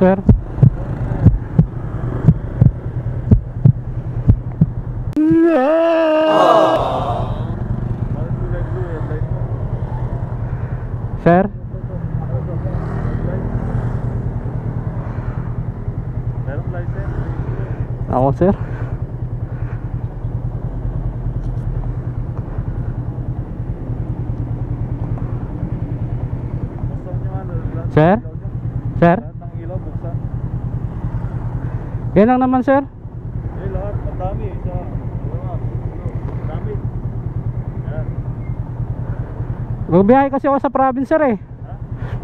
sir. Sir? Merong license? Ako sir? Sir? Sir? Lahat ng ilaw buksan. Yan lang naman sir. Eh lahat, ang dami. Isa, dami. Yan. Nagbiyahe kasi ako sa province sir eh. Ha?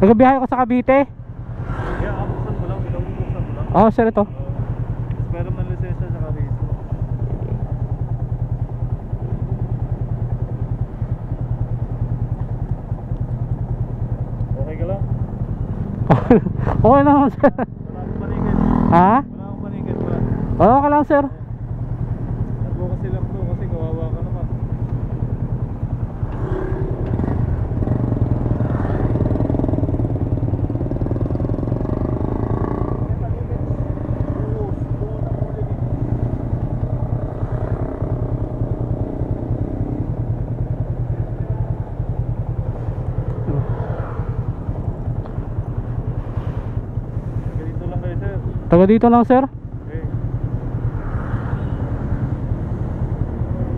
Nagbiyahe ako sa Cavite. Kaya buksan mo lang, ilaw buksan mo lang. Oo sir, ito. Tapos meron ng lisensya sa Cavite. Okay ka lang? Okay lang naman sir. Wala akong panikit. Ha? Wala akong panikit ba? Okay lang sir. Advocacy lang to kasi kawawa ka naman. Ganito lang kayo sir. Taga dito lang sir. Okay.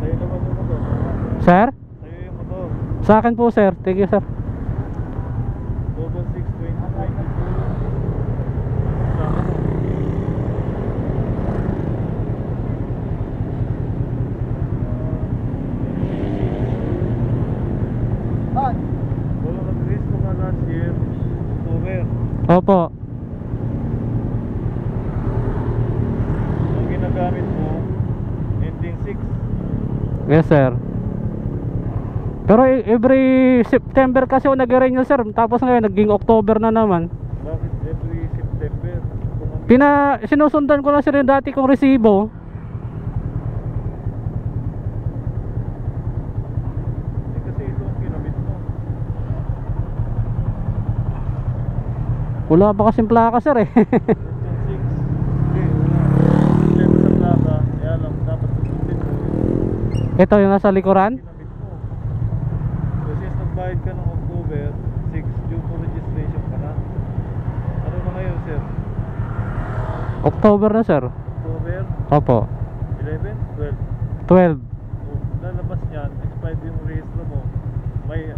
Sa'yo naman yung motor. Sir? Sa'yo yung motor. Sa akin po sir. Thank you sir. 2020. Wala nag-risk ko ka last year, October. Opo. Ang ginagamit mo, ending 6. Yes sir. Pero every September kasi ako nag-renew sir. Tapos ngayon naging October na naman. Bakit every September? Kung ang Sinusundan ko na sir yung dati kong resibo. kasi ito ang ginamit mo. Wala pa kasing plaka sir eh. Ending 6. Hindi, wala. Problema sa plaka, kaya lang dapat susundin mo. Ito yung nasa likuran. Ginamit mo. So since nagbayad ka ng October 6, due to registration ka na. Ano na ngayon sir? October na sir. October Opo. 11, 12. 12. Lalabas niyan, expired yung rehistro mo. May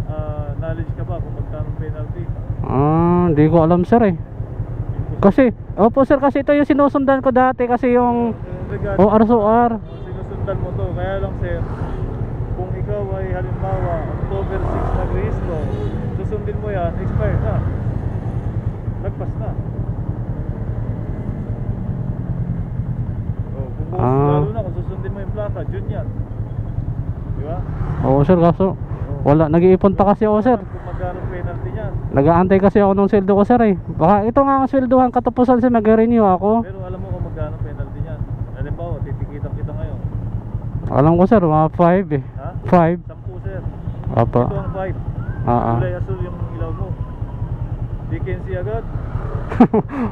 knowledge ka ba kung magkano penalty? Hindi ko alam sir eh. Kasi, opo sir, kasi ito yung sinusundan ko dati kasi yung OR. Sinusundan mo to, kaya lang sir, kung ikaw ay halimbawa October 6 nag-rehistro, susundin mo yan, expired na. Nagpas na. Kung lalo na kung susundin mo yung plaka, June yan. Di ba? Oo sir, kaso wala, nag-iipon pa kasi ako sir. Kung magkano penalty niyan. Nag-aantay kasi ako ng sweldo ko sir eh. Baka ito nga ang sweldohan katapusan sir, mag-renew ako. Pero alam mo kung magkano penalty niyan. Halimbawa, titikitan kita ngayon. Alam ko sir, mga 5 eh. Ha? 5. 10 sir. Opo. Ito ang 5. Kulay asul yung ilaw mo. Di Kenzie agad.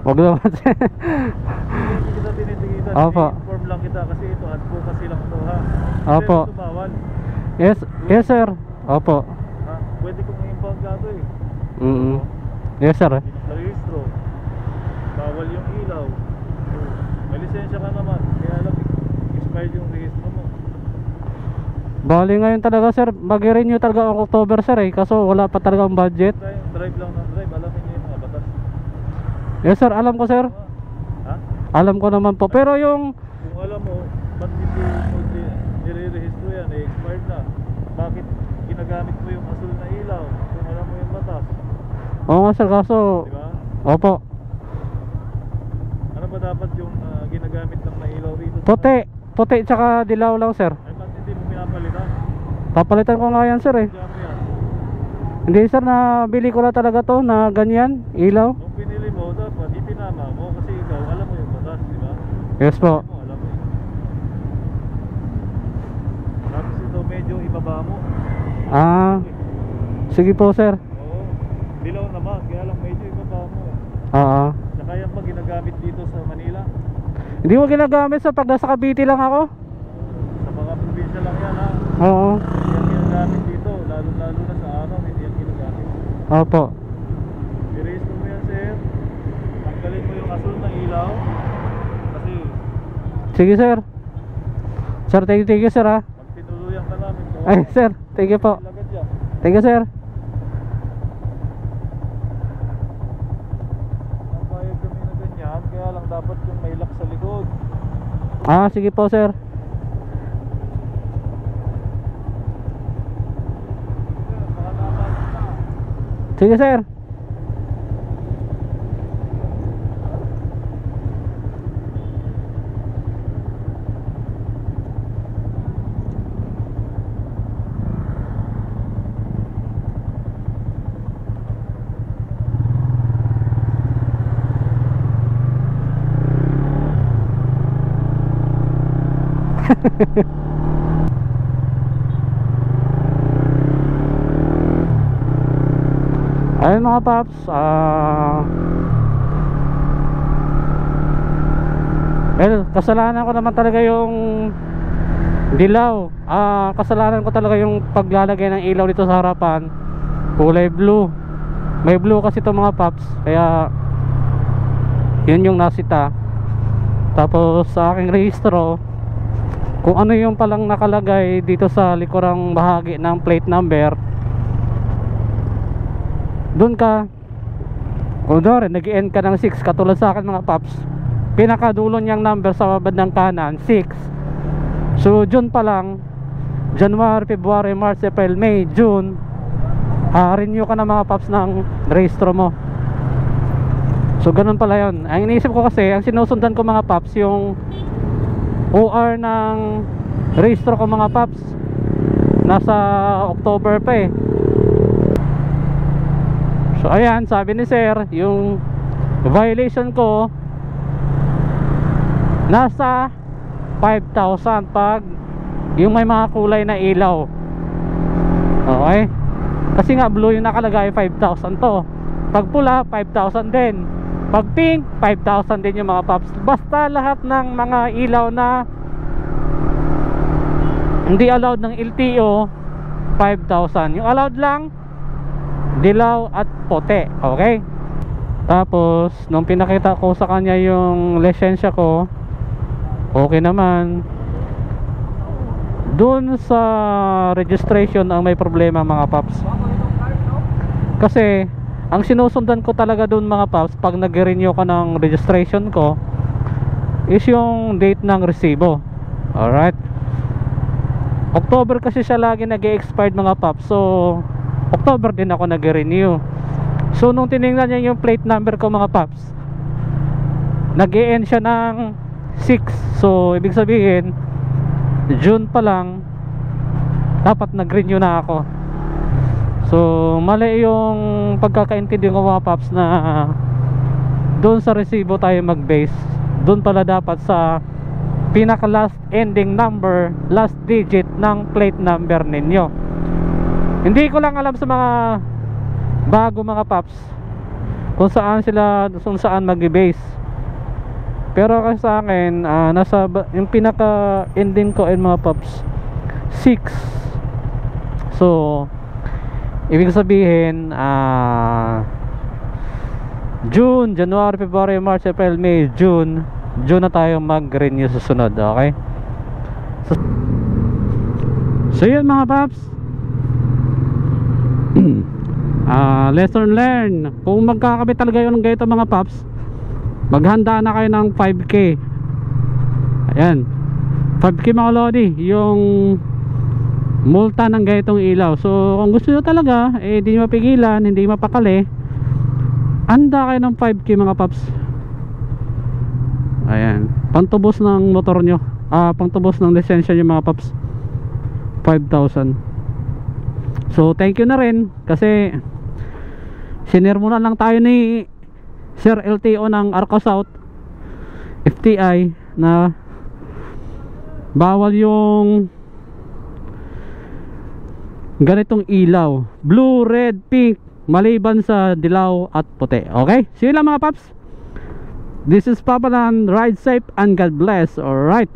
Wag naman sir. Hindi kita tinitikitan. Opo. I-inform lang kita kasi ito advocacy lang ito ha. Opo. Pero ito bawal. Yes sir. Opo. Ha? Pwede kong i-impound ka ito eh. Yes sir. Hindi nakarehistro. Bawal yung ilaw. May lisensya ka naman. Kaya lang expired yung rehistro mo. Bali ngayon talaga sir, mag-renew talaga ang October sir eh. Kaso wala pa talaga ang budget. Drive lang ng drive. Alamin niyo yung mga batas. Yes sir, alam ko sir. Ha? Alam ko naman po. Pero yung Kung alam mo, ba't hindi mo nire-rehistro yan? Eh, expired na. Bakit ginagamit mo yung asul na ilaw? Kung alam mo yung batas. oo nga sir, kaso Diba? opo. Ano ba dapat yung ginagamit lang na ilaw rito? Puti tsaka dilaw lang sir. Ay, ba't hindi mo pinapalitan? Papalitan ko nga yan sir eh. Diyan mo yan. Hindi sir, nabili ko na talaga to na ganyan, ilaw. Nung pinili mo, dapat ipinama mo kasi ikaw alam mo yung batas, di ba? Yes po. Mo, alam mo yun. Tapos ito medyo ibaba mo. Sige po sir. Oo. Dilaw naman, kaya lang medyo ibaba mo. Oo. Saka yan pa ginagamit dito sa Manila? Hindi ko ginagamit sa pag nasa Cavite lang ako. Sa mga probinsya lang yan ha. Oo. Hindi yan ginagamit dito, lalo na sa araw, hindi yan ginagamit. Opo. I-raise mo yan sir. Tanggalin mo yung asul ng ilaw. Kasi Sige sir. Sir, thank you sir ha. pag tinuluyan ka namin to, Ay sir, thank you po. ilagad yan. Thank you sir. Nabayad kami na ganyan, kaya lang dapat yung may lock sa likod. Ah, sige po sir. Sir, baka nabayad na. Sige sir. Ayun mga paps, well, kasalanan ko naman talaga yung dilaw. Kasalanan ko talaga yung paglalagay ng ilaw dito sa harapan. Kulay blue. May blue kasi ito mga paps, kaya yun yung nasita. Tapos sa aking rehistro, kung ano yung palang nakalagay dito sa likurang bahagi ng plate number, doon ka, kunwari nag-end ka ng 6, katulad sa akin mga paps, pinakadulo niyang number sa babad ng kanan 6. So June pa lang, January, February, March, April, May, June, renew ka na mga paps ng rehistro mo. So ganun pala yun. Ang iniisip ko kasi, ang sinusundan ko mga paps, yung OR ng rehistro ko mga paps, nasa October pa eh. So ayan, sabi ni sir, yung violation ko nasa 5,000 pag yung may mga kulay na ilaw. Okay? Kasi nga blue yung nakalagay, 5,000 to. Pag pula, 5,000 din. Pag pink, 5,000 din yung mga paps. Basta lahat ng mga ilaw na hindi allowed ng LTO, 5,000. Yung allowed lang, dilaw at puti. Okay? Tapos nung pinakita ko sa kanya yung lisensya ko, okay naman. Doon sa registration ang may problema mga paps. Kasi ang sinusundan ko talaga doon mga paps, pag nag-renew ka ng registration ko, is yung date ng resibo. Alright? October kasi siya lagi nag-expired mga paps. So October din ako nag-renew. So nung tinignan niya yung plate number ko mga paps, nag-e-end siya ng 6. So ibig sabihin June pa lang dapat nag-renew na ako. So mali yung pagkakaintindi ko mga paps, na doon sa resibo tayo mag-base. Doon pala dapat sa pinaka last ending number, last digit ng plate number ninyo. Hindi ko lang alam sa mga bago mga paps kung saan mag-base. Pero kasi sa akin, nasa yung pinaka ending ko ay mga paps 6. So ibig sabihin June, January, February, March, April, May, June na tayo mag-renew sa sunod. Okay? So yun mga paps, lesson learned. Kung magkakabit talaga yun ng ganito mga paps, maghanda na kayo ng 5K. Ayan, 5K mga lodi, yung multa ng ganitong ilaw. So kung gusto nyo talaga, di mapigilan, hindi mapakali, handa kayo ng 5K mga paps. Ayan, pantubos ng motor nyo, pantubos ng lisensya nyo mga paps, 5,000. So thank you na rin, kasi sinirmunan lang tayo ni Sir LTO ng Arco South FTI na bawal yung ganitong ilaw, blue, red, pink, maliban sa dilaw at puti. Okay? See you lang mga paps. This is Papa Dan. Ride safe and God bless. Alright.